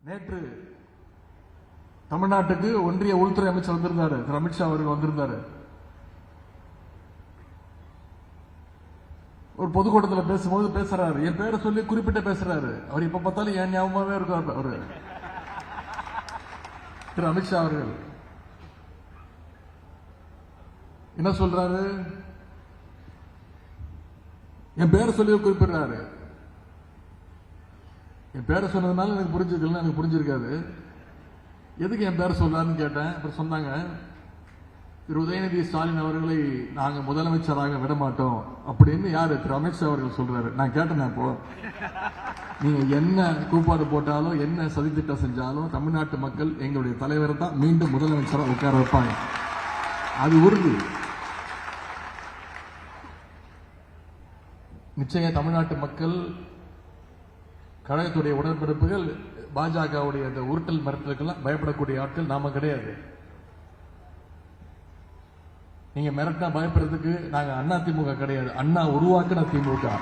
நேற்று தமிழ்நாட்டுக்கு ஒன்றிய உள்துறை அமைச்சர் வந்திருந்தாரு, திரு அமித்ஷா அவர்கள் வந்திருந்தாரு. ஒரு பொதுக்கூட்டத்தில் பேசும்போது பேசுறாரு, என் பேரை சொல்லி குறிப்பிட்டு பேசுறாரு. அவர் இப்ப பார்த்தாலும் என் ஞாபகமாவே இருக்காரு. அவரு திரு அமித்ஷா அவர்கள் என்ன சொல்றாரு, என் பேரை சொல்லி குறிப்பிடுறாரு. என் பேரை சொன்னதுனால எனக்கு புரிஞ்சுக்கல, எனக்கு புரிஞ்சிருக்காது. எதுக்கு என் பேரை சொல்றாருன்னு கேட்டேன். அப்புறம் சொன்னாங்க, திரு உதயநிதி ஸ்டாலின் அவர்களை நாங்க முதலமைச்சராக விட மாட்டோம் அப்படின்னு யாரு, திரு அமித்ஷா அவர்கள் சொல்றாரு. நான் கேட்டேன், இப்போ நீங்க என்ன கூப்பாடு போட்டாலும் என்ன சதித்திட்டம் செஞ்சாலும் தமிழ்நாட்டு மக்கள் எங்களுடைய தலைவரை தான் மீண்டும் முதலமைச்சராக உட்கார வைப்பாங்க, அது உறுதி. நிச்சயம் தமிழ்நாட்டு மக்கள் கழகத்துடைய உடன்பிறப்புகள் பாஜகவுடைய அந்த உருட்டல் மிரட்டலுக்கெல்லாம் பயப்படக்கூடிய ஆட்கள் நாம கிடையாது. நீங்க மிரட்டினா பயப்படுறதுக்கு நாங்க அண்ணா திமுக கிடையாது, அண்ணா உருவாக்குன திமுக.